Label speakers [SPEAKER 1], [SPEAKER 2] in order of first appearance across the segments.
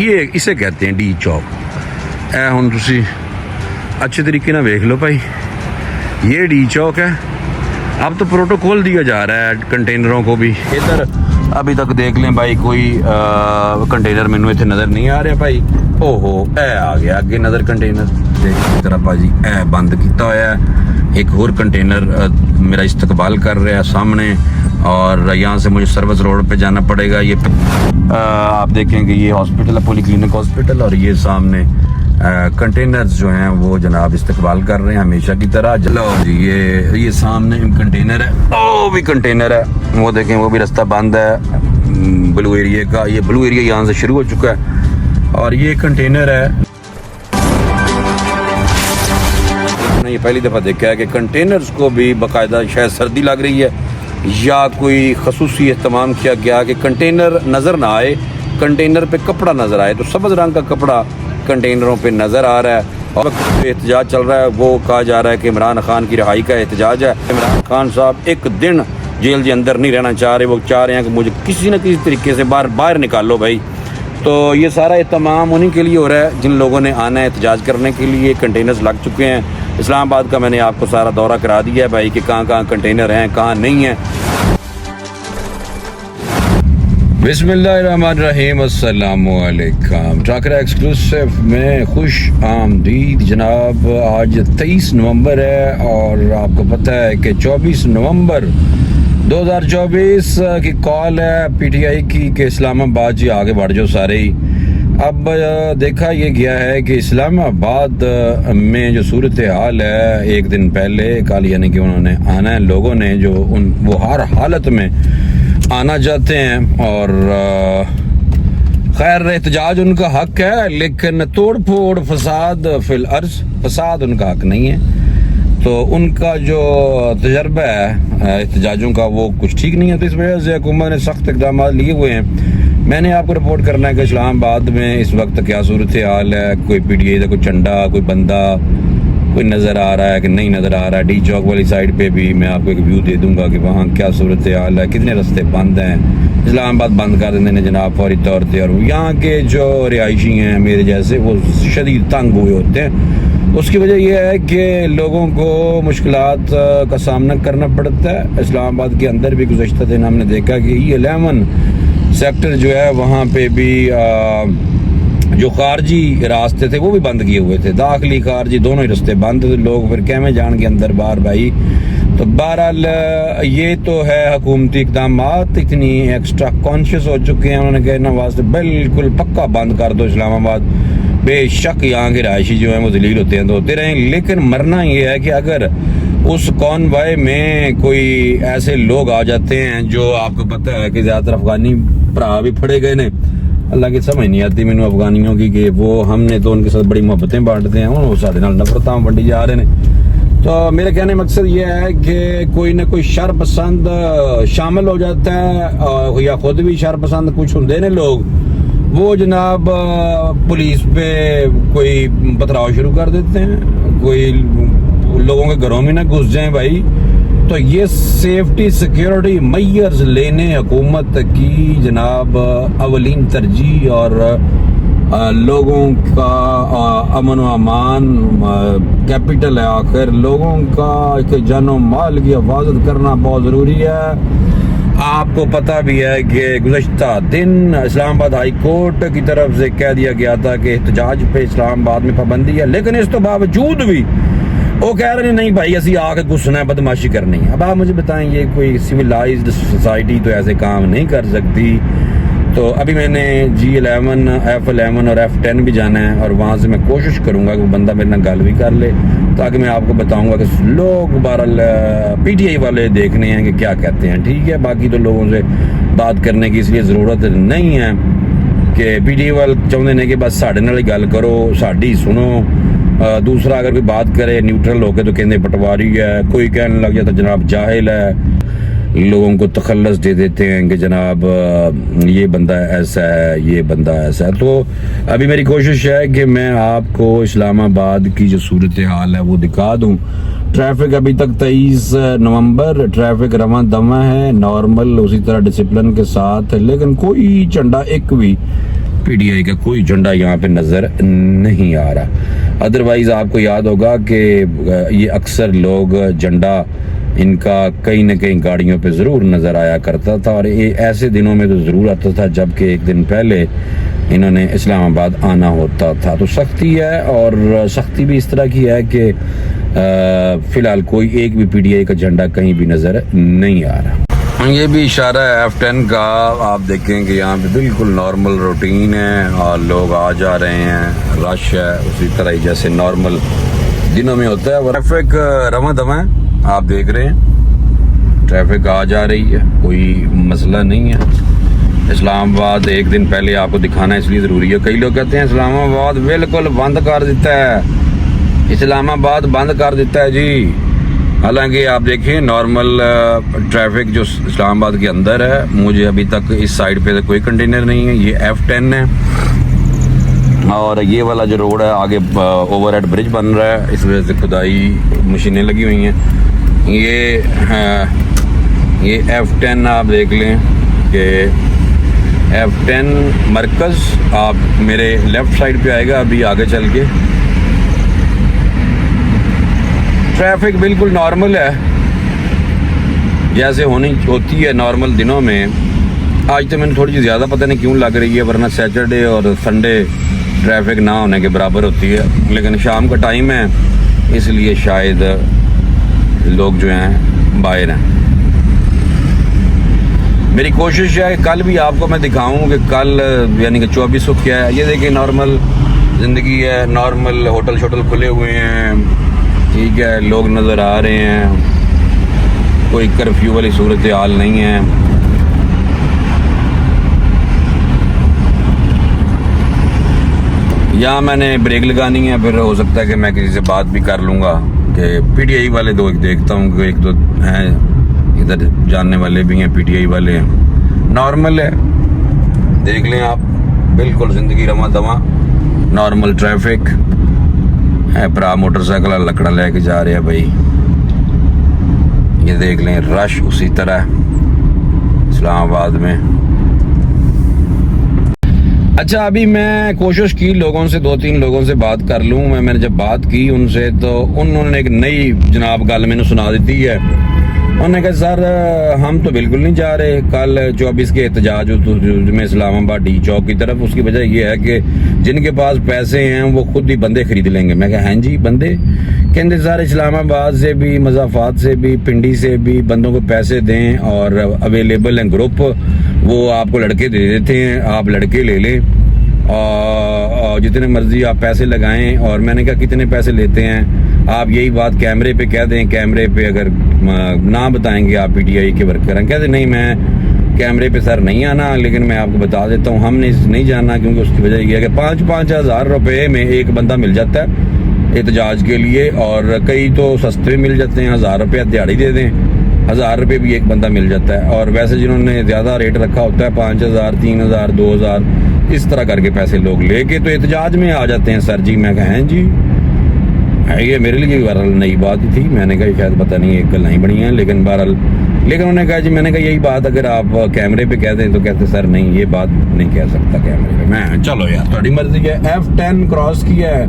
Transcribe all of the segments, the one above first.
[SPEAKER 1] ये इसे कहते हैं डी चौक। ए हुण तुसी अच्छे तरीके ना देख लो भाई, ये डी चौक है। अब तो प्रोटोकॉल दिया जा रहा है कंटेनरों को भी। इधर अभी तक देख लें भाई, कोई कंटेनर मैनू इतने नज़र नहीं आ रहा भाई। ओहो ए आ गया अगे नज़र कंटेनर, देख तरह भाजी ए बंद किया होया है। एक और कंटेनर मेरा इस्तकबाल कर रहा है सामने, और यहाँ से मुझे सर्विस रोड पे जाना पड़ेगा। ये आप देखेंगे ये हॉस्पिटल है, पॉली क्लिनिक हॉस्पिटल, और ये सामने कंटेनर्स जो हैं वो जनाब इस्तकबाल कर रहे हैं हमेशा की तरह। चलो जी, ये सामने कंटेनर है, ओ भी कंटेनर है, वो देखें वो भी रास्ता बंद है ब्लू एरिया का। ये ब्लू एरिया यहाँ से शुरू हो चुका है, और ये कंटेनर है। मैंने ये पहली दफ़ा देखा है कि कंटेनर्स को भी बाकायदा शायद सर्दी लग रही है या कोई खसूसी एहतमाम किया गया कि कंटेनर नज़र ना आए, कंटेनर पे कपड़ा नज़र आए। तो सब्ज़ रंग का कपड़ा कंटेनरों पे नज़र आ रहा है, और एहतजाज चल रहा है। वो कहा जा रहा है कि इमरान खान की रिहाई का एहतजाज है। इमरान खान साहब एक दिन जेल के अंदर नहीं रहना चाह रहे, वो चाह रहे हैं कि मुझे किसी न किसी तरीके से बाहर निकालो भाई। तो ये सारा एहतमाम उन्हीं के लिए हो रहा है जिन लोगों ने आना है एहतजाज करने के लिए। कंटेनर्स लग चुके हैं। इस्लामाबाद का मैंने आपको सारा दौरा करा दिया है भाई कि कहाँ कहाँ कंटेनर हैं, कहाँ नहीं हैं। बिस्मिल्लाहिर्रहमानिर्रहीम, अस्सलामुअलैकुम। टाकरा एक्सक्लूसिव में खुश आमदीद जनाब। आज 23 नवंबर है, और आपको पता है कि 24 नवंबर 2024 की कॉल है पीटीआई की कि इस्लामाबाद जी आगे बढ़ जाओ सारे ही। अब देखा ये गया है कि इस्लामाबाद में जो सूरत हाल है, एक दिन पहले कल यानी कि उन्होंने आना है, लोगों ने जो वो हर हालत में आना चाहते हैं, और खैर एहतजाज उनका हक है, लेकिन तोड़ फोड़ फसाद फिल अर्ज फसाद उनका हक नहीं है। तो उनका जो तजर्बा है एहतजाजों का वो कुछ ठीक नहीं है, तो इस वजह से हुकूमत ने सख्त इकदाम लिए हुए हैं। मैंने आपको रिपोर्ट करना है कि इस्लामाबाद में इस वक्त क्या सूरत हाल है। कोई पीटीआई का कोई झंडा, कोई बंदा कोई नज़र आ रहा है कि नहीं नज़र आ रहा है। डी चौक वाली साइड पे भी मैं आपको एक व्यू दे दूंगा कि वहाँ क्या सूरत हाल है, कितने रास्ते बंद हैं। इस्लामाबाद बंद कर देते हैं जनाब फौरी तौर पर, और यहाँ के जो रिहायशी हैं मेरे जैसे वो शदीद तंग हुए होते हैं। उसकी वजह यह है कि लोगों को मुश्किलात का सामना करना पड़ता है। इस्लामाबाद के अंदर भी गुज़श्ता दिन हमने देखा कि E11 सेक्टर जो है वहाँ पे भी जो खारजी रास्ते थे वो भी बंद किए हुए थे, दाखिली खारजी दोनों ही रास्ते बंद थे। लोग फिर कैमे जान के अंदर बाहर भाई। तो बहरहाल ये तो है हुकूमती इकदाम इतनी एक्स्ट्रा कॉन्शियस हो चुके हैं, उन्होंने कहना वास्ते बिल्कुल पक्का बंद कर दो इस्लामाबाद। बेशक यहाँ के रहायशी जो हैं वो जलील होते हैं तो होते रहें, लेकिन मरना ये है कि अगर उस कॉन्वॉय में कोई ऐसे लोग आ जाते हैं जो आपको पता है कि ज़्यादातर अफगानी भरा भी फड़े गए ने। अल्लाह की समझ नहीं आती मैनू अफगानियों की कि वो हमने तो उनके साथ बड़ी मोहब्बतें बांटते हैं, वो साढ़े नाल नफरतां वंडी जा रहे हैं। तो मेरे कहने मकसद ये है कि कोई ना कोई शर पसंद शामिल हो जाता है, या खुद भी शर पसंद कुछ होंगे ने लोग, वो जनाब पुलिस पे कोई पथराव शुरू कर देते हैं, कोई लोगों के घरों में ना घुस जाए भाई। तो ये सेफ्टी सिक्योरिटी मेजर्स लेने हुकूमत की जनाब अवलीन तरजीह, और लोगों का अमन व अमान कैपिटल है। आखिर लोगों का जानो माल की हिफाजत करना बहुत ज़रूरी है। आपको पता भी है कि गुज़श्ता दिन इस्लामाबाद हाई कोर्ट की तरफ से कह दिया गया था कि एहतजाज पे इस्लामाबाद में पाबंदी है, लेकिन इस तो बावजूद भी वो कह रहे नहीं भाई असी आके घुसना है, बदमाशी करनी है। अब आप मुझे बताएं, ये कोई सिविलाइज्ड सोसाइटी तो ऐसे काम नहीं कर सकती। तो अभी मैंने G11, F11 और F10 भी जाना है, और वहाँ से मैं कोशिश करूँगा कि वो बंदा मेरे नाल गल भी कर ले, ताकि मैं आपको बताऊँगा कि लोग बहरहाल पीटीआई वाले देखने हैं कि क्या कहते हैं। ठीक है, बाकी तो लोगों से बात करने की इसलिए ज़रूरत नहीं है कि पीटीआई वाले चाहते हैं कि बस साढ़े नाल ही गल करो, साड़ी सुनो। दूसरा अगर कोई बात करे न्यूट्रल होके तो कहते पटवारी है, कोई कहने लग जाता जनाब जाहिल है। लोगों को तखल्लस दे देते हैं कि जनाब ये बंदा ऐसा है, ये बंदा ऐसा है। तो अभी मेरी कोशिश है कि मैं आपको इस्लामाबाद की जो सूरत हाल है वो दिखा दूं। ट्रैफिक अभी तक 23 नवंबर ट्रैफिक रवां दवा है, नॉर्मल उसी तरह डिसिप्लिन के साथ है, लेकिन कोई झंडा एक भी पीटीआई का कोई झंडा यहाँ पे नज़र नहीं आ रहा। अदरवाइज़ आपको याद होगा कि ये अक्सर लोग झंडा इनका कहीं ना कहीं गाड़ियों पे ज़रूर नज़र आया करता था, और ये ऐसे दिनों में तो ज़रूर आता था जबकि एक दिन पहले इन्होंने इस्लामाबाद आना होता था। तो सख्ती है, और सख्ती भी इस तरह की है कि फ़िलहाल कोई एक भी पीटीआई का झंडा कहीं भी नज़र नहीं आ रहा। ये भी इशारा है F10 का। आप देखें कि यहाँ पे बिल्कुल नॉर्मल रूटीन है और लोग आ जा रहे हैं, रश है उसी तरह ही जैसे नॉर्मल दिनों में होता है। ट्रैफिक रवा दवा है, आप देख रहे हैं ट्रैफिक आ जा रही है, कोई मसला नहीं है। इस्लामाबाद एक दिन पहले आपको दिखाना इसलिए ज़रूरी है। कई लोग कहते हैं इस्लामाबाद बिल्कुल बंद कर देता है, इस्लामाबाद बंद कर देता है जी। हालांकि आप देखें नॉर्मल ट्रैफिक जो इस्लामाबाद के अंदर है, मुझे अभी तक इस साइड पे कोई कंटेनर नहीं है। ये F10 है, और ये वाला जो रोड है आगे ओवरहेड ब्रिज बन रहा है, इस वजह से खुदाई मशीनें लगी हुई हैं। ये F10 आप देख लें कि F10 मरकज़ आप मेरे लेफ़्ट साइड पे आएगा अभी आगे चल के। ट्रैफिक बिल्कुल नॉर्मल है जैसे होती है नॉर्मल दिनों में। आज तो मैंने थोड़ी सी ज़्यादा पता नहीं क्यों लग रही है, वरना सैटरडे और संडे ट्रैफिक ना होने के बराबर होती है, लेकिन शाम का टाइम है इसलिए शायद लोग जो हैं बाहर हैं। मेरी कोशिश है कि कल भी आपको मैं दिखाऊं कि कल यानी कि 24 को क्या है। ये देखिए नॉर्मल ज़िंदगी है, नॉर्मल होटल शोटल खुले हुए हैं, ठीक है, लोग नज़र आ रहे हैं, कोई कर्फ्यू वाली सूरत हाल नहीं है। यहाँ मैंने ब्रेक लगानी है, फिर हो सकता है कि मैं किसी से बात भी कर लूँगा कि पीटीआई वाले दो देखता हूँ कि एक दो हैं इधर जानने वाले भी हैं, पीटीआई वाले हैं। नॉर्मल है, देख लें आप, बिल्कुल ज़िंदगी रमा दमा, नॉर्मल ट्रैफिक है। भरा मोटरसाइकिल लकड़ा लेके जा रहे हैं भाई, ये देख लें रश उसी तरह इस्लामाबाद में। अच्छा, अभी मैं कोशिश की लोगों से, 2-3 लोगों से बात कर लूँ। मैंने जब बात की उनसे तो उन्होंने एक नई जनाब गल मैंने सुना दी है। उन्होंने कहा सर हम तो बिल्कुल नहीं जा रहे कल 24 के एहतजाज में इस्लामाबाद डी चौक की तरफ। उसकी वजह यह है कि जिनके पास पैसे हैं वो खुद ही बंदे खरीद लेंगे। मैं कहा हैं जी बंदे? कहते सर इस्लामाबाद से भी, मज़ाफ़ात से भी, पिंडी से भी बंदों को पैसे दें और अवेलेबल हैं ग्रुप, वो आपको लड़के दे देते हैं, आप लड़के ले लें और जितने मर्जी आप पैसे लगाएं। और मैंने कहा कितने पैसे लेते हैं आप? यही बात कैमरे पे कह दें, कैमरे पे अगर ना बताएंगे आप पीटीआई के वर्कर हैं। कहते नहीं मैं कैमरे पे सर नहीं आना, लेकिन मैं आपको बता देता हूँ हमने नहीं जाना, क्योंकि उसकी वजह यह है कि 5-5 हज़ार रुपये में एक बंदा मिल जाता है एहतजाज के लिए, और कई तो सस्ते मिल जाते हैं, 1000 रुपया दिहाड़ी दे दें, 1000 रुपये भी एक बंदा मिल जाता है। और वैसे जिन्होंने ज़्यादा रेट रखा होता है 5000, 3000, 2000 इस तरह करके पैसे लोग लेके तो एहतजाज में आ जाते हैं सर जी। मैं कहा हैं जी, ये मेरे लिए बहरहाल नई बात थी। मैंने कहा शायद पता नहीं एक गल नहीं बनी है, लेकिन बहरहाल लेकिन उन्होंने कहा जी, मैंने कहा यही बात अगर आप कैमरे पे कह दें तो कहते सर नहीं ये बात नहीं कह सकता कैमरे पे। मैं चलो यार थोड़ी मर्जी है। F10 क्रॉस किया है,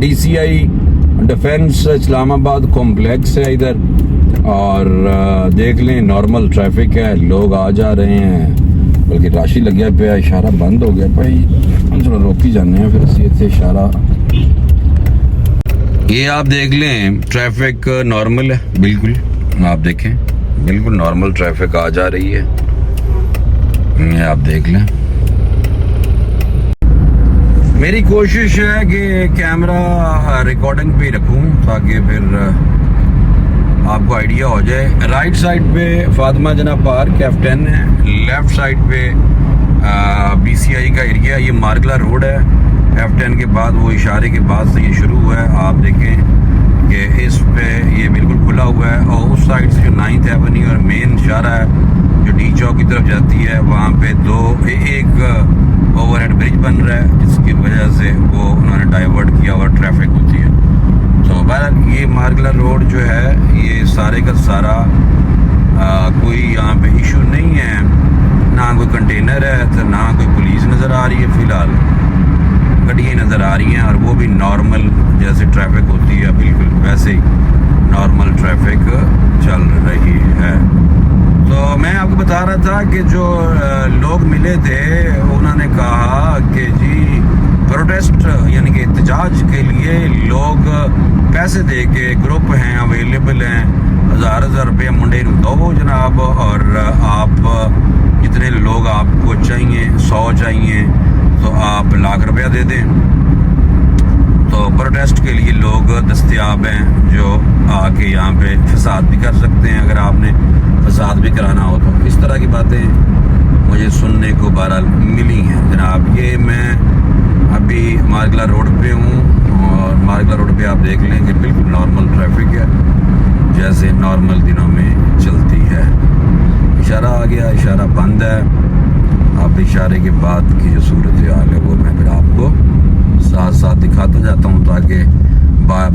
[SPEAKER 1] DCI डिफेंस इस्लामाबाद कॉम्प्लेक्स है इधर, और देख लें नॉर्मल ट्रैफिक है, लोग आ जा रहे हैं, बल्कि राशि लग गया पे, इशारा बंद हो गया भाई, चलो रोक ही जाने हैं फिर से इशारा। ये आप देख लें ट्रैफिक नॉर्मल है, बिल्कुल आप देखें बिल्कुल नॉर्मल ट्रैफिक आ जा रही है, ये आप देख लें। मेरी कोशिश है कि कैमरा रिकॉर्डिंग पे रखूं ताकि फिर आपको आइडिया हो जाए। राइट साइड पे फातिमा जना पार्क F10 है, लेफ्ट साइड पे BCI का एरिया, ये मार्गला रोड है। F10 के बाद वो इशारे के बाद से ये शुरू हुआ है, आप देखें कि इस पे ये बिल्कुल खुला हुआ है, और उस साइड से जो 9th एवेन्यू और मेन इशारा है जो डी चौक की तरफ जाती है, वहाँ पे एक ओवरहेड ब्रिज बन रहा है, जिसकी वजह से वो उन्होंने डाइवर्ट किया और ट्रैफिक होती है। तो बहरहाल ये मार्गला रोड जो है ये सारे का सारा कोई यहाँ पे इशू नहीं है, ना कोई कंटेनर है तो ना कोई पुलिस नज़र आ रही है। फ़िलहाल गाड़ियाँ नज़र आ रही हैं और वो भी नॉर्मल जैसे ट्रैफिक होती है बिल्कुल वैसे ही नॉर्मल ट्रैफिक चल रही है। तो मैं आपको बता रहा था कि जो लोग मिले थे उन्होंने कहा कि जी प्रोटेस्ट यानी कि एहतजाज के लिए लोग पैसे दे के ग्रुप हैं अवेलेबल हैं, हज़ार रुपये मुंडे दो जनाब, और आप जितने लोग आपको चाहिए 100 चाहिए तो आप लाख रुपया दे दें। तो प्रोटेस्ट के लिए लोग दस्तयाब हैं जो आके यहाँ पे फसाद भी कर सकते हैं अगर आपने फसाद भी कराना हो तो। इस तरह की बातें मुझे सुनने को बहरहाल मिली हैं जनाब। ये मैं अभी मार्गला रोड पे हूँ और मार्गला रोड पे आप देख लें कि बिल्कुल नॉर्मल ट्रैफिक है जैसे नॉर्मल दिनों में चलती है। इशारा आ गया, इशारा बंद है। अब इशारे के बाद की जो सूरत हाल है वो मैं फिर आपको साथ साथ दिखाता जाता हूँ ताकि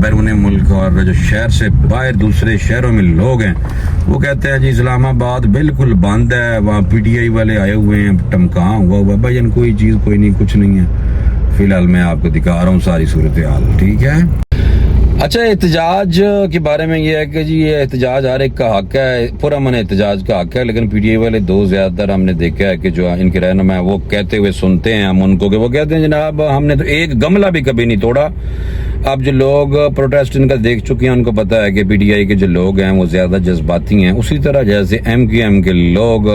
[SPEAKER 1] बैरून मुल्क और जो शहर से बाहर दूसरे शहरों में लोग हैं वो कहते हैं जी इस्लामाबाद बिल्कुल बंद है, वहाँ PTI वाले आए हुए हैं, टमका हुआ भाई जन कोई चीज़ कोई नहीं, कुछ नहीं है। फिलहाल मैं आपको दिखा रहा हूँ सारी सूरत हाल, ठीक है। अच्छा, एहतजाज के बारे में ये है कि जी ये एहतजाज हर एक का हक है, पुरअमन एहतजाज का हक है, लेकिन PTI वाले दो ज़्यादातर हमने देखा है कि जो इनके रहनुमा है वो कहते हुए सुनते हैं हम उनको कि वो कहते हैं जनाब हमने तो एक गमला भी कभी नहीं तोड़ा। अब जो लोग प्रोटेस्ट इनका देख चुके हैं उनको पता है कि PTI के जो लोग हैं वो ज़्यादा जज्बाती हैं। उसी तरह जैसे MQM के लोग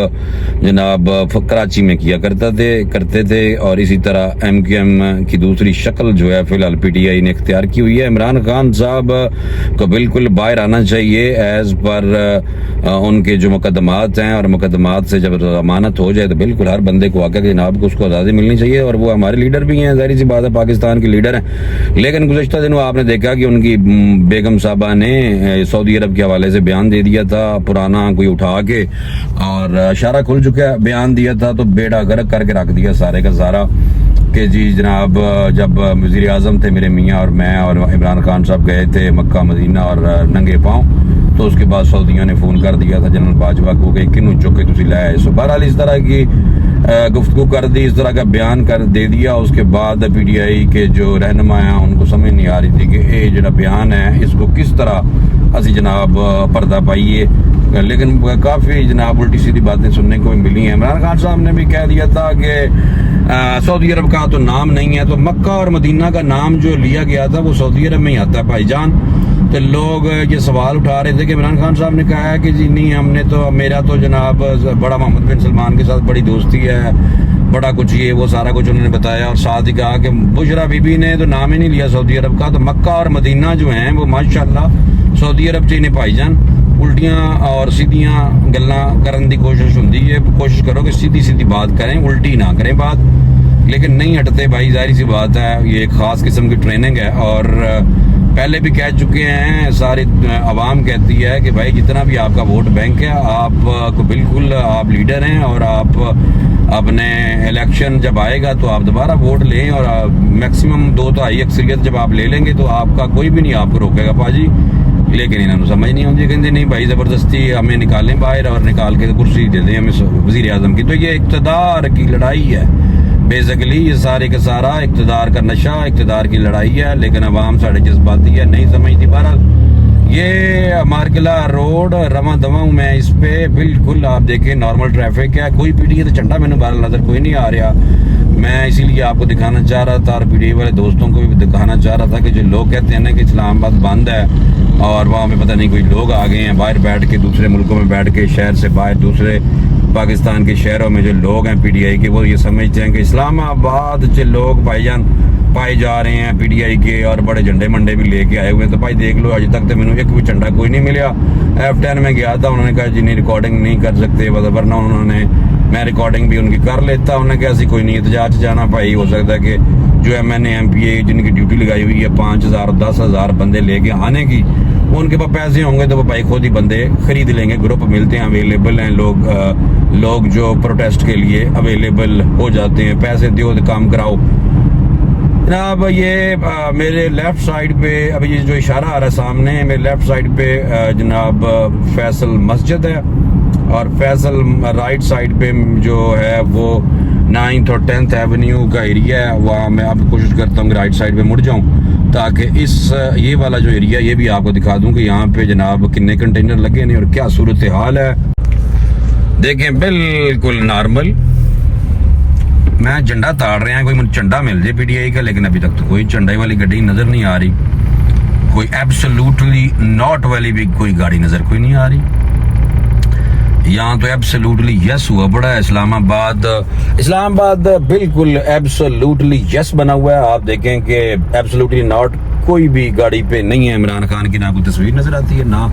[SPEAKER 1] जनाब कराची में किया करते थे और इसी तरह MQM की दूसरी शक्ल जो है फ़िलहाल PTI ने इख्तियार की हुई है। इमरान खान साहब को बिल्कुल बाहर आना चाहिए एज पर उनके जो मुकदमात हैं, और मुकदमात से जब जमानत हो जाए तो बिल्कुल हर बंदे को आकर जनाब को उसको आज़ादी मिलनी चाहिए। और वो हमारे लीडर भी हैं, जाहिर सी बात है पाकिस्तान के लीडर हैं। लेकिन गुज़श्ता दिनों आपने देखा कि उनकी बेगम साहबा ने सऊदी अरब के हवाले से बयान दे दिया था पुराना कोई उठा के, और इशारा खुल चुका है, बयान दिया था तो बेड़ा गर्क करके रख दिया सारे का सारा कि जी जनाब जब वज़ीर आज़म थे मेरे मियाँ और मैं और इमरान खान साहब गए थे मक्का मदीना और नंगे पाँव, तो उसके बाद सऊदियों ने फ़ोन कर दिया था जनरल बाजवा को कि किनू चुके तुसी लाए। सो बहरहाल इस तरह की गुफ्तगू कर दी, इस तरह का बयान कर दे दिया। उसके बाद PTI के जो रहनुमा हैं उनको समझ नहीं आ रही थी कि ये जो बयान है इसको किस तरह असी जनाब पर्दा पाइए, लेकिन काफ़ी जनाब उल्टी सीधी बातें सुनने को मिली हैं। इमरान खान साहब ने भी कह दिया था कि सऊदी अरब का तो नाम नहीं है, तो मक्का और मदीना का नाम जो लिया गया था वो सऊदी अरब में ही आता है भाईजान। तो लोग ये सवाल उठा रहे थे कि इमरान खान साहब ने कहा है कि जी नहीं हमने तो मेरा तो जनाब बड़ा मोहम्मद बिन सलमान के साथ बड़ी दोस्ती है, बड़ा कुछ ये वो सारा कुछ उन्होंने बताया। और साथ ही कहा कि बुशरा बीबी ने तो नाम ही नहीं लिया सऊदी अरब का, तो मक्का और मदीना जो हैं वो माशाल्लाह सऊदी अरब से इन्हें भाईजान उल्टियाँ और सीधियाँ गल्लां करने की कोशिश होती है। कोशिश करो कि सीधी सीधी बात करें, उल्टी ना करें बात, लेकिन नहीं हटते भाई, जाहिर सी बात है ये एक ख़ास किस्म की ट्रेनिंग है। और पहले भी कह चुके हैं, सारी आवाम कहती है कि भाई जितना भी आपका वोट बैंक है आपको बिल्कुल आप लीडर हैं और आप अपने इलेक्शन जब आएगा तो आप दोबारा वोट लें और मैक्सिमम 2/3 अक्सरियत जब आप ले लेंगे तो आपका कोई भी नहीं आपको रोकेगा पाजी। लेकिन इन्होंने समझ नहीं आती, कहते नहीं भाई ज़बरदस्ती हमें निकालें बाहर और निकाल के कुर्सी दे दें हमें वज़ीर आज़म की। तो ये इक़्तिदार की लड़ाई है बेसिकली, ये सारे का सारा इक़्तिदार का नशा, इक़्तिदार की लड़ाई है। लेकिन अवाम साढ़े जज्बाती है, नहीं समझती। बहरहाल ये मार्किला रोड रवा दवा मैं इस पे बिल्कुल आप देखें नॉर्मल ट्रैफिक है, कोई PTI तो झंडा मैंने बहरहाल नज़र कोई नहीं आ रहा। मैं इसीलिए आपको दिखाना चाह रहा था और PTI वाले दोस्तों को भी दिखाना चाह रहा था कि जो लोग कहते हैं ना कि इस्लामाबाद बंद है और वहाँ पे पता नहीं कोई लोग आ गए हैं बाहर बैठ के, दूसरे मुल्कों में बैठ के, शहर से बाहर दूसरे पाकिस्तान के शहरों में जो लोग हैं PTI के, वो ये समझते हैं कि इस्लामाबाद से लोग भाईजान पाए जा रहे हैं PTI के और बड़े झंडे मंडे भी लेके आए हुए हैं। तो भाई देख लो अभी तक तो मैंने एक भी झंडा कोई नहीं मिला। F10 में गया था, उन्होंने कहा जी नहीं रिकॉर्डिंग नहीं कर सकते, वरना उन्होंने मैं रिकॉर्डिंग भी उनकी कर लेता। उन्होंने कहा ऐसी कोई नहीं एहतजाज जाना भाई, हो सकता है कि जो MNA MPA जिनकी ड्यूटी लगाई हुई है 5,000 10,000 बंदे लेके आने की, उनके पास पैसे होंगे तो वो भाई खुद ही बंदे खरीद लेंगे। ग्रुप मिलते हैं, अवेलेबल हैं लोग जो प्रोटेस्ट के लिए अवेलेबल हो जाते हैं, पैसे दो तो काम कराओ जनाब। ये मेरे लेफ्ट साइड पे अभी ये जो इशारा आ रहा है सामने, मेरे लेफ्ट साइड पे जनाब फैसल मस्जिद है और फैसल राइट साइड पे जो है वो 9th और 10th एवेन्यू का एरिया है, वहाँ मैं अब कोशिश करता हूँ कि राइट साइड पे मुड़ जाऊँ ताकि इस ये वाला जो एरिया ये भी आपको दिखा दूँ कि यहाँ पे जनाब कितने कंटेनर लगे नहीं और क्या सूरत हाल है। देखें बिल्कुल नॉर्मल। मैं झंडा ताड़ रहा कोई मुझे झंडा मिल जाए PTI का, लेकिन अभी तक तो कोई झंडे वाली गाड़ी नज़र नहीं आ रही, कोई एब्सोल्युटली नॉट वाली भी कोई गाड़ी नज़र कोई नहीं आ रही। यहाँ तो एब्सोल्युटली यस हुआ पड़ा है। इस्लामाबाद बिल्कुल एब्सोल्युटली यस बना हुआ है। आप देखें कि एब्सोल्युटली नॉट कोई भी गाड़ी पे नहीं है इमरान खान की, ना कोई तस्वीर नजर आती है, ना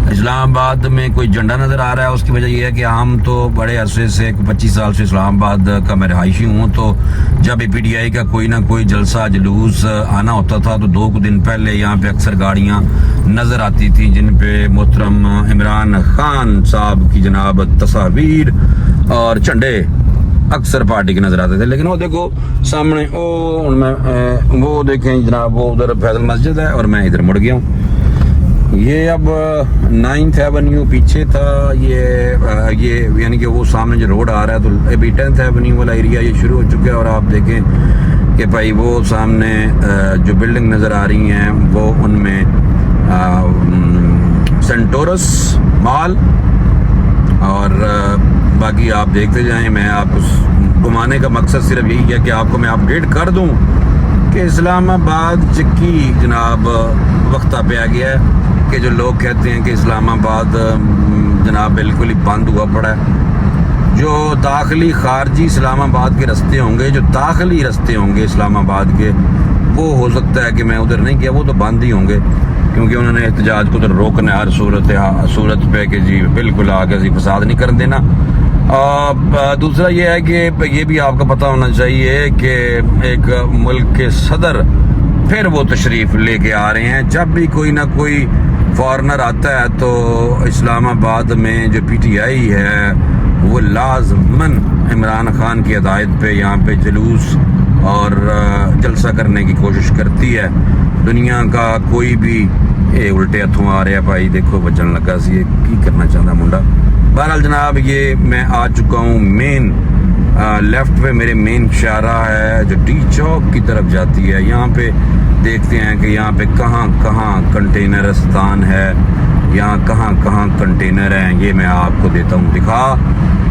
[SPEAKER 1] इस्लामाबाद में कोई झंडा नजर आ रहा है। उसकी वजह यह है कि हम तो बड़े अरसे से 25 साल से इस्लामाबाद का मैं रहायशी हूँ, तो जब PTI का कोई ना कोई जलसा जुलूस आना होता था तो 2 दिन पहले यहाँ पे अक्सर गाड़ियाँ नजर आती थी जिन पे मोहतरम इमरान खान साहब की जनाब तस्वीर और झंडे अक्सर पार्टी के नजर आते थे। लेकिन वो देखो सामने वो देखें जनाब, वो उधर फैसल मस्जिद है और मैं इधर मुड़ गया हूँ। ये अब 9th एवेन्यू पीछे था, ये यानी कि वो सामने जो रोड आ रहा है, तो अभी 10th एवेन्यू वाला एरिया ये शुरू हो चुका है। और आप देखें कि भाई वो सामने जो बिल्डिंग नज़र आ रही हैं वो उनमें सेंटोरस मॉल और बाकी आप देखते जाएं। मैं आपको घुमाने का मकसद सिर्फ यही है कि आपको मैं अपडेट कर दूं कि इस्लामाबाद की जनाब वक्त पे आ गया है कि जो लोग कहते हैं कि इस्लामाबाद जनाब बिल्कुल ही बंद हुआ पड़ा है। जो दाखिली खारजी इस्लामाबाद के रास्ते होंगे, जो दाखिली रास्ते होंगे इस्लामाबाद के, वो हो सकता है कि मैं उधर नहीं गया, वो तो बंद ही होंगे क्योंकि उन्होंने एहतजाज को उधर रोकना है हर सूरत पे कि जी बिल्कुल आगे जी फसाद नहीं करने देना। दूसरा ये है कि ये भी आपको पता होना चाहिए कि एक मुल्क के सदर फिर वो तशरीफ़ लेके आ रहे हैं। जब भी कोई ना कोई फॉरेनर आता है तो इस्लामाबाद में जो PTI है वो लाजमन इमरान खान की हिदायत पे यहाँ पे जुलूस और जलसा करने की कोशिश करती है। दुनिया का कोई भी उल्टे हथों आ रहा है भाई, देखो बचन लगा सी की करना चाहता मुंडा। बहरहाल जनाब ये मैं आ चुका हूँ मेन लेफ्ट पे, मेरे मेन शारा है जो टी चौक की तरफ जाती है। यहाँ पे देखते हैं कि यहाँ पे कहाँ कहाँ कंटेनर स्थान है, यहाँ कहाँ कहाँ कंटेनर हैं, ये मैं आपको देता हूँ दिखा।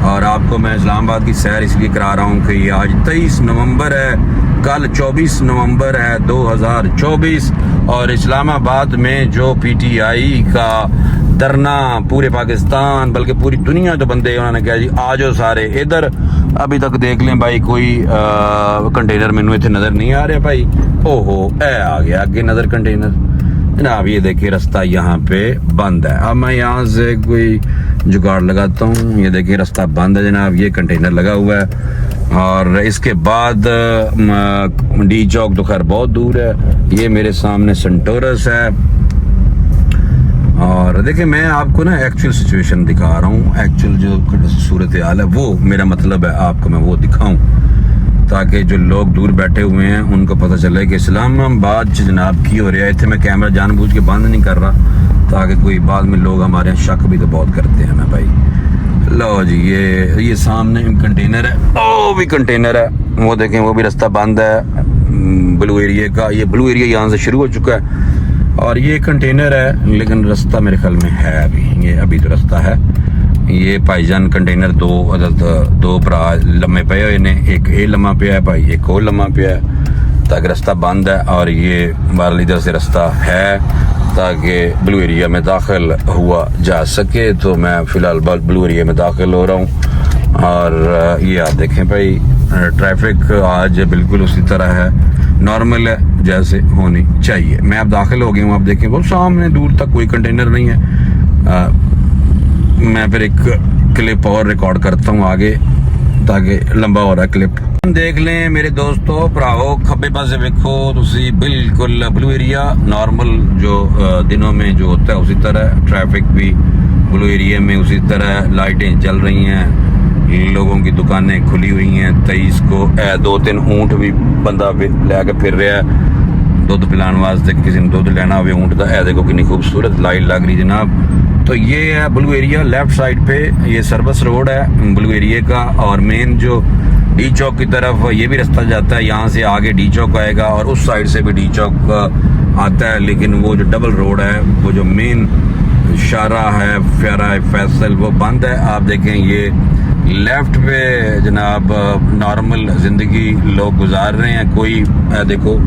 [SPEAKER 1] और आपको मैं इस्लामाबाद की सैर इसलिए करा रहा हूँ कि ये आज 23 नवंबर है, कल 24 नवंबर है 2024 और इस्लामाबाद में जो PTI का धरना पूरे पाकिस्तान बल्कि पूरी दुनिया तो बंदे उन्होंने कहा जी आ जाओ सारे इधर। अभी तक देख लें भाई कोई कंटेनर मैनू इतने नज़र नहीं आ रहा भाई। ओहो ए आ गया आगे नज़र कंटेनर जनाब। ये देखिए रास्ता यहाँ पे बंद है। अब मैं यहाँ से कोई जुगाड़ लगाता हूँ। ये देखिए रास्ता बंद है जनाब, ये कंटेनर लगा हुआ है। और इसके बाद डी चौक तो खैर बहुत दूर है। ये मेरे सामने सेंटोरस है। और देखिए मैं आपको ना एक्चुअल सिचुएशन दिखा रहा हूँ, एक्चुअल जो सूरत हाल है वो मेरा मतलब है आपको मैं वो दिखाऊं ताकि जो लोग दूर बैठे हुए हैं उनको पता चले कि इस्लामाबाद जनाब की हो रहा है। इतने मैं कैमरा जानबूझ के बंद नहीं कर रहा ताकि कोई बाद में लोग हमारे शक भी तो बहुत करते हैं ना भाई। लो जी ये सामने कंटेनर है, ओ भी कंटेनर है, वो देखें वो भी रास्ता बंद है ब्लू एरिया का। ये ब्लू एरिया यहाँ से शुरू हो चुका है और ये कंटेनर है लेकिन रास्ता मेरे ख्याल में है अभी तो रास्ता है। ये भाईजान कंटेनर दो भरा लम्बे पे हुए ने, एक ये लम्बा पिया है भाई, एक और लम्बा पिया है ताकि रास्ता बंद है। और ये वाल इधर से रास्ता है ताकि ब्लू एरिया में दाखिल हुआ जा सके। तो मैं फ़िलहाल ब्लू एरिया में दाखिल हो रहा हूँ। और ये आप देखें भाई ट्रैफिक आज बिल्कुल उसी तरह है, नॉर्मल है जैसे होनी चाहिए। मैं अब दाखिल हो गया हूँ। आप देखें वो सामने दूर तक कोई कंटेनर नहीं है। मैं फिर एक क्लिप और रिकॉर्ड करता हूँ आगे ताकि लंबा हो रहा है क्लिप। देख लें मेरे दोस्तों भराओ खब्बे पासे देखो तुसी बिल्कुल ब्लू एरिया नॉर्मल जो दिनों में जो होता है उसी तरह ट्रैफिक भी ब्लू एरिया में उसी तरह लाइटें जल रही हैं, लोगों की दुकानें खुली हुई हैं। 23 को 2-3 ऊँट भी बंदा लैके फिर रहा है दुध पिलाने वास्ते, किसी ने दुध लेना हो ऊँट का। देखो कितनी खूबसूरत लाइट लग रही जनाब। तो ये है ब्लू एरिया, लेफ्ट साइड पे ये सर्विस रोड है ब्लू एरिया का, और मेन जो डी चौक की तरफ ये भी रास्ता जाता है, यहाँ से आगे डी चौक आएगा और उस साइड से भी डी चौक आता है। लेकिन वो जो डबल रोड है, वो जो मेन शारा है फ्यारा फैसल, वो बंद है। आप देखें ये लेफ्ट पे जनाब नॉर्मल ज़िंदगी लोग गुजार रहे हैं। कोई देखो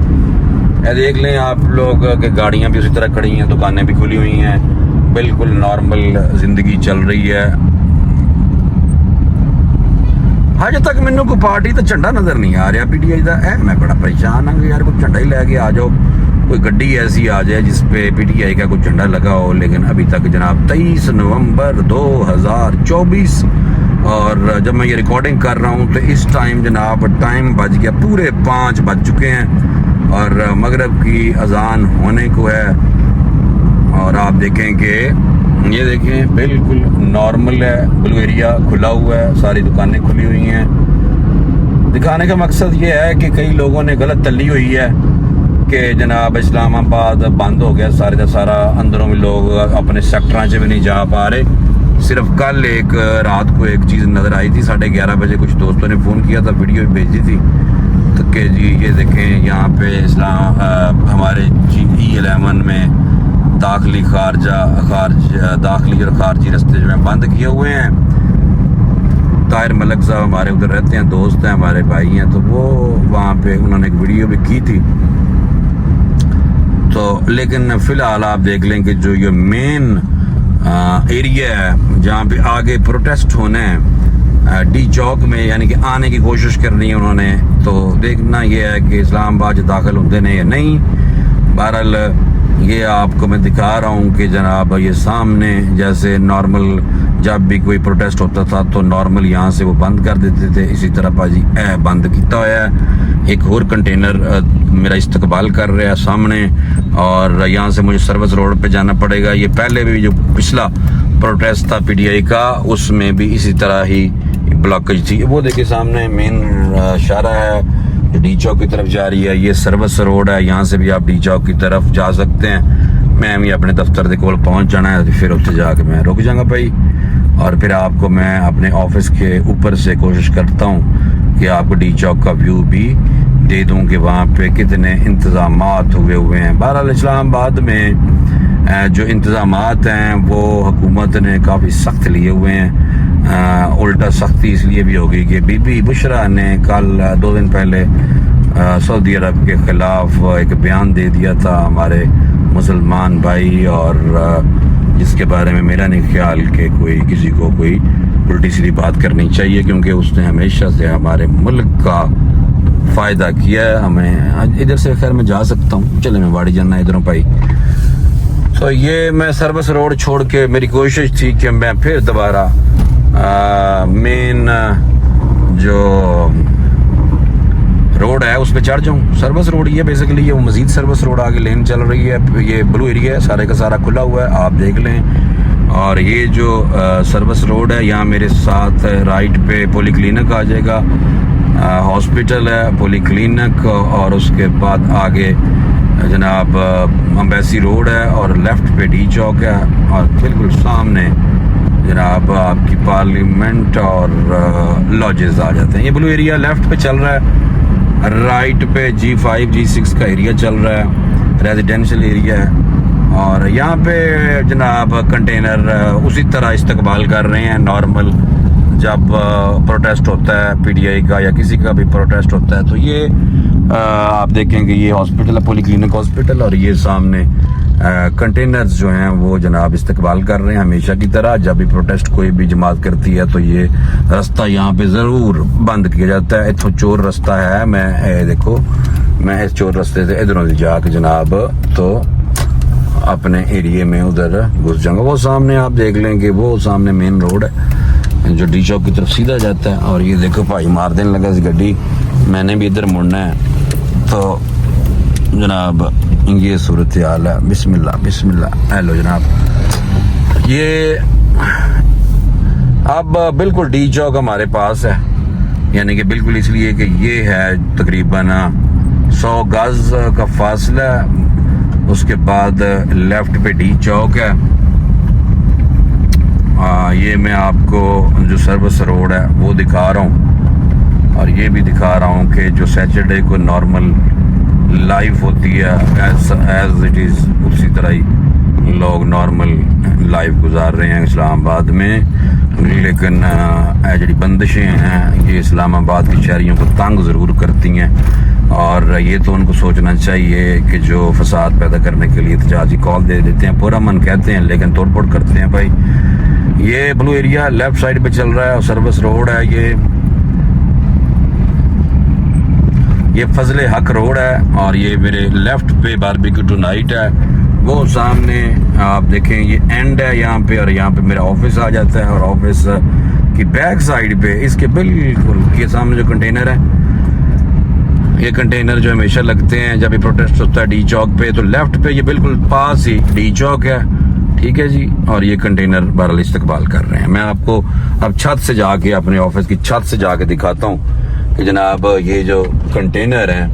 [SPEAKER 1] देख लें आप लोग कि गाड़ियाँ भी उसी तरह खड़ी हैं, दुकानें भी खुली हुई हैं, बिल्कुल नॉर्मल ज़िंदगी चल रही है। अजे तक मैनू कोई पार्टी तो झंडा नज़र नहीं आ रहा PTI का। मैं बड़ा परेशान हाँ कि यार कोई झंडा ही लैके आ जाओ, कोई गड्डी ऐसी आ जाए जिसपे PTI का कोई झंडा लगा हो। लेकिन अभी तक जनाब 23 नवंबर 2024 और जब मैं ये रिकॉर्डिंग कर रहा हूँ तो इस टाइम जनाब टाइम बज गया पूरे 5 बज चुके हैं और मगरिब की अजान होने को है। और आप देखें कि ये देखें बिल्कुल नॉर्मल है, ब्लू एरिया खुला हुआ है, सारी दुकानें खुली हुई हैं। दिखाने का मकसद ये है कि कई लोगों ने गलत तल्ली हुई है कि जनाब इस्लामाबाद बंद हो गया सारे का सारा, अंदरों में लोग अपने सेक्टरों से भी नहीं जा पा रहे। सिर्फ कल एक रात को एक चीज़ नज़र आई थी, 11:30 बजे कुछ दोस्तों ने फ़ोन किया था, वीडियो भेजी थी तो कि जी ये देखें यहाँ पे इस्लाम हमारे G11 में दाखिली दाखिली और खारजी रास्ते जो हैं बंद किए हुए हैं। ताहिर मलक साहब हमारे उधर रहते हैं, दोस्त हैं, हमारे भाई हैं, तो वो वहाँ पे उन्होंने एक वीडियो भी की थी। तो लेकिन फ़िलहाल आप देख लें कि जो ये मेन एरिया है जहाँ पे आगे प्रोटेस्ट होने हैं डी चौक में, यानी कि आने की कोशिश करनी है उन्होंने, तो देखना ये है कि इस्लामाबाद दाखिल होते हैं या नहीं। बहरहाल ये आपको मैं दिखा रहा हूँ कि जनाब ये सामने जैसे नॉर्मल जब भी कोई प्रोटेस्ट होता था तो नॉर्मल यहाँ से वो बंद कर देते थे, इसी तरह भाजी बंद किया हुआ है। एक और कंटेनर मेरा इस्तकबाल कर रहा है सामने और यहाँ से मुझे सर्विस रोड पे जाना पड़ेगा। ये पहले भी जो पिछला प्रोटेस्ट था PTI का उसमें भी इसी तरह ही ब्लॉकेज थी। वो देखिए सामने मेन शारा है जो डी चौक की तरफ जा रही है, ये सर्विस रोड है, यहाँ से भी आप डी चौक की तरफ जा सकते हैं। मैं भी अपने दफ्तर के कोल पहुँच जाना है, फिर उत्थे जाके मैं रुक जाऊँगा भाई, और फिर आपको मैं अपने ऑफिस के ऊपर से कोशिश करता हूँ कि आपको डी चौक का व्यू भी दे दूँ कि वहाँ पे कितने इंतज़ामात हुए हैं। बहरहाल इस्लामाबाद में जो इंतज़ामात हैं वो हुकूमत ने काफ़ी सख्त लिए हुए हैं। उल्टा सख्ती इसलिए भी होगी कि बीबी बुशरा ने कल 2 दिन पहले सऊदी अरब के ख़िलाफ़ एक बयान दे दिया था हमारे मुसलमान भाई, और जिसके बारे में मेरा नहीं ख्याल कि कोई किसी को कोई उल्टी सीधी बात करनी चाहिए, क्योंकि उसने हमेशा से हमारे मुल्क का फ़ायदा किया है। हमें इधर से खैर मैं जा सकता हूँ, चले मैं वाड़ी जाना इधरों भाई। तो ये मैं सर्विस रोड छोड़ के मेरी कोशिश थी कि मैं फिर दोबारा मेन जो रोड है उस पर चढ़ जाऊँ। सर्विस रोड ये बेसिकली ये मजीद सर्विस रोड आगे लेन चल रही है, ये ब्लू एरिया है, सारे का सारा खुला हुआ है, आप देख लें। और ये जो सर्विस रोड है यहाँ मेरे साथ राइट पे पोली क्लिनिक आ जाएगा, हॉस्पिटल है, पोली क्लिनिक, और उसके बाद आगे जनाब अम्बेसी रोड है और लेफ्ट पे डी चौक है, और बिल्कुल सामने जनाब आपकी पार्लियामेंट और लॉजेस आ जाते हैं। ये ब्लू एरिया लेफ्ट पे चल रहा है, राइट पे G5 G6 का एरिया चल रहा है, रेजिडेंशियल एरिया है, और यहाँ पे जनाब कंटेनर उसी तरह इस्तकबाल कर रहे हैं नॉर्मल जब प्रोटेस्ट होता है PTI का या किसी का भी प्रोटेस्ट होता है। तो ये आप देखेंगे ये हॉस्पिटल है, पोली क्लिनिक हॉस्पिटल, और ये सामने कंटेनर्स जो हैं वो जनाब इस्तकबाल कर रहे हैं हमेशा की तरह। जब भी प्रोटेस्ट कोई भी जमात करती है तो ये रास्ता यहाँ पे ज़रूर बंद किया जाता है। इतना चोर रास्ता है, मैं देखो मैं इस चोर रास्ते से इधरों से जाके जनाब तो अपने एरिए में उधर घुस जाऊँगा। वो सामने आप देख लेंगे, वो सामने मेन रोड है जो डी चौक की तरफ सीधा जाता है। और ये देखो भाई मार देने लगा इस गड्डी, मैंने भी इधर मुड़ना है, तो जनाब ये सूरत हाल है। बिस्मिल्लाह बिस्मिल्लाह। हेलो जनाब, ये अब बिल्कुल डी चौक हमारे पास है, यानी कि बिल्कुल इसलिए कि ये है तकरीबन 100 गज का फासला, उसके बाद लेफ्ट पे डी चौक है ये मैं आपको जो सर्विस रोड है वो दिखा रहा हूँ, और ये भी दिखा रहा हूँ कि जो सैटरडे को नॉर्मल लाइफ होती है एज इट इज़, उसी तरह ही लोग नॉर्मल लाइफ गुजार रहे हैं इस्लामाबाद में। लेकिन जी बंदिशें हैं ये इस्लामाबाद के शहरियों को तंग ज़रूर करती हैं, और ये तो उनको सोचना चाहिए कि जो फसाद पैदा करने के लिए एहतजाजी कॉल दे देते हैं, पूरा मन कहते हैं लेकिन तोड़ फोड़ करते हैं। भाई ये ब्लू एरिया लेफ्ट साइड पे चल रहा है और सर्विस रोड है, ये फजले हक रोड है, और ये मेरे लेफ्ट पे बारबेक्यू टू नाइट है। वो सामने आप देखें ये एंड है यहाँ पे, और यहाँ पे मेरा ऑफिस आ जाता है, और ऑफिस की बैक साइड पे इसके बिल्कुल ये सामने जो कंटेनर है, ये कंटेनर जो हमेशा लगते हैं जब ये प्रोटेस्ट होता है डी चौक पे, तो लेफ्ट पे ये बिल्कुल पास ही डी चौक है, ठीक है जी। और ये कंटेनर बहरहाल इस्तेकबाल कर रहे हैं। मैं आपको अब छत से जाके, अपने ऑफिस की छत से जाके दिखाता हूँ कि जनाब ये जो कंटेनर है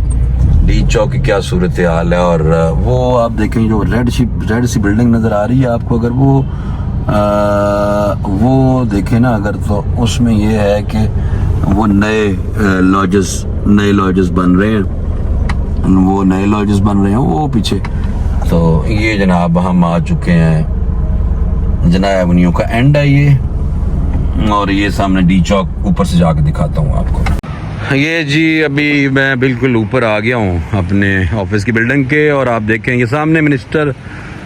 [SPEAKER 1] डी चौक की क्या सूरत हाल है। और वो आप देखें जो रेड सी बिल्डिंग नज़र आ रही है आपको, अगर वो देखें ना अगर, तो उसमें ये है कि वो नए लॉजेस बन रहे हैं, वो नए लॉजेस बन रहे हैं वो पीछे। तो ये जनाब हम आ चुके हैं जनाब एवेन्यू का एंड है ये, और ये सामने डी चौक ऊपर से जाके दिखाता हूँ आपको। ये जी अभी मैं बिल्कुल ऊपर आ गया हूँ अपने ऑफिस की बिल्डिंग के, और आप देखें ये सामने मिनिस्टर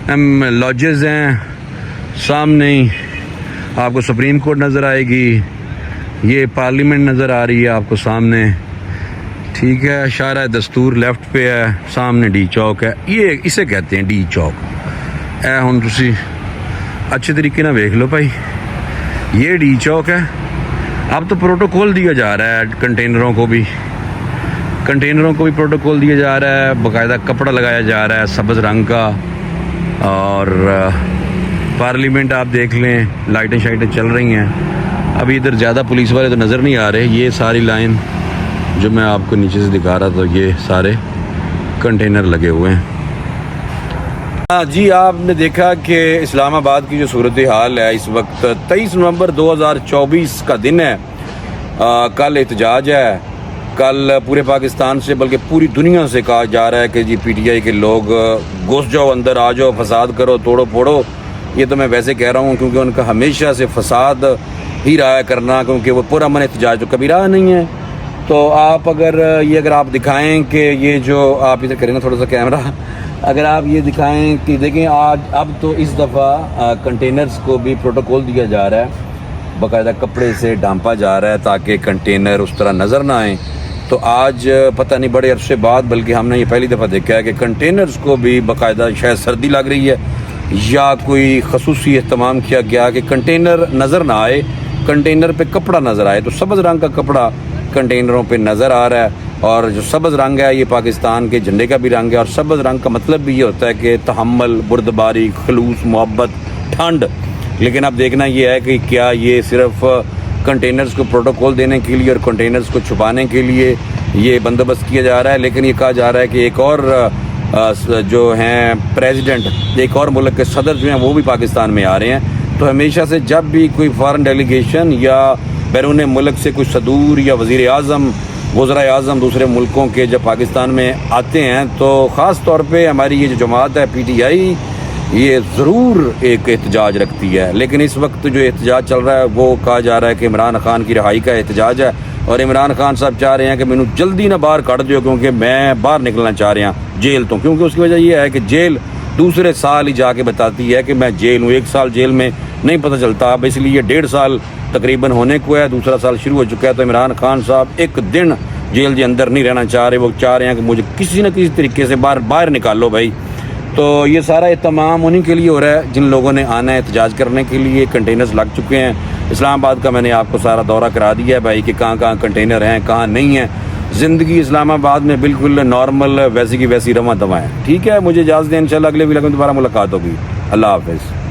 [SPEAKER 1] लॉजेस हैं, सामने ही आपको सुप्रीम कोर्ट नज़र आएगी, ये पार्लियामेंट नज़र आ रही है आपको सामने, ठीक है। शारा दस्तूर लेफ्ट पे है, सामने डी चौक है, ये इसे कहते हैं डी चौक। ऐ हुन तुसी अच्छे तरीके ना देख लो भाई, ये डी चौक है। अब तो प्रोटोकॉल दिया जा रहा है कंटेनरों को भी प्रोटोकॉल दिया जा रहा है, बाकायदा कपड़ा लगाया जा रहा है सब्ज़ रंग का। और पार्लियामेंट आप देख लें, लाइटें शाइटें चल रही हैं। अभी इधर ज़्यादा पुलिस वाले तो नज़र नहीं आ रहे। ये सारी लाइन जो मैं आपको नीचे से दिखा रहा था, ये सारे कंटेनर लगे हुए हैं। हाँ जी, आपने देखा कि इस्लामाबाद की जो सूरत हाल है इस वक्त 23 नवंबर 2024 का दिन है। कल एहतजाज है, कल पूरे पाकिस्तान से बल्कि पूरी दुनिया से कहा जा रहा है कि जी पीटीआई के लोग घुस जाओ, अंदर आ जाओ, फसाद करो, तोड़ो फोड़ो। ये तो मैं वैसे कह रहा हूँ क्योंकि उनका हमेशा से फसाद ही रहा है करना, क्योंकि वो पूरा मन एहतजाज तो कभी रहा नहीं है। तो आप अगर आप दिखाएं कि ये जो आप इधर करें ना थोड़ा सा कैमरा, अगर आप ये दिखाएं कि देखें आज अब तो इस दफ़ा कंटेनर्स को भी प्रोटोकॉल दिया जा रहा है, बाकायदा कपड़े से ढांपा जा रहा है ताकि कंटेनर उस तरह नज़र ना आए। तो आज पता नहीं बड़े अरसे बाद, बल्कि हमने ये पहली दफ़ा देखा है कि कंटेनर्स को भी बाकायदा शायद सर्दी लग रही है या कोई खसूसी एहतमाम किया गया कि कंटेनर नज़र ना आए, कंटेनर पे कपड़ा नज़र आए। तो सब्ज़ रंग का कपड़ा कंटेनरों पे नज़र आ रहा है, और जो सब्ज़ रंग है ये पाकिस्तान के झंडे का भी रंग है। और सब्ज़ रंग का मतलब भी ये होता है कि तहम्मुल, बुर्दबारी, खलूस, मोहब्बत, ठंड। लेकिन अब देखना ये है कि क्या ये सिर्फ कंटेनर्स को प्रोटोकॉल देने के लिए और कंटेनर्स को छुपाने के लिए ये बंदोबस्त किया जा रहा है। लेकिन ये कहा जा रहा है कि एक और जो हैं प्रेसिडेंट, एक और मुल्क के सदर जो हैं वो भी पाकिस्तान में आ रहे हैं। तो हमेशा से जब भी कोई फॉरेन डेलीगेशन या बैरून मुल्क से कोई सदूर या वज़ीर आज़म, वज़राए आज़म दूसरे मुल्कों के जब पाकिस्तान में आते हैं, तो ख़ास तौर पे हमारी ये जो जमात है पीटीआई, ये ज़रूर एक एहतजाज रखती है। लेकिन इस वक्त जो एहतजाज चल रहा है वो कहा जा रहा है कि इमरान खान की रिहाई का एहतजाज है, और इमरान खान साहब चाह रहे हैं कि मैनू जल्दी ना बाहर कढ़ दो, क्योंकि मैं बाहर निकलना चाह रहा हूँ जेल तो। क्योंकि उसकी वजह यह है कि जेल दूसरे साल ही जाके बताती है कि मैं जेल हूँ, एक साल जेल में नहीं पता चलता। अब इसलिए 1.5 साल तकरीबन होने को है, दूसरा साल शुरू हो चुका है। तो इमरान खान साहब एक दिन जेल के अंदर नहीं रहना चाह रहे, वो चाह रहे हैं कि मुझे किसी न किसी तरीके से बाहर निकालो भाई। तो ये सारा एहतमाम उन्हीं के लिए हो रहा है जिन लोगों ने आना है एहतजाज करने के लिए। कंटेनर्स लग चुके हैं इस्लामाबाद का, मैंने आपको सारा दौरा करा दिया है भाई कि कहाँ कहाँ कंटेनर हैं, कहाँ नहीं है। ज़िंदगी इस्लामाबाद में बिल्कुल नॉर्मल वैसी की वैसी रवां दवा है। ठीक है, मुझे इजाज़त दें, इंशाल्लाह अगले वीडियो में दोबारा मुलाकात होगी। अल्लाह हाफ़िज़।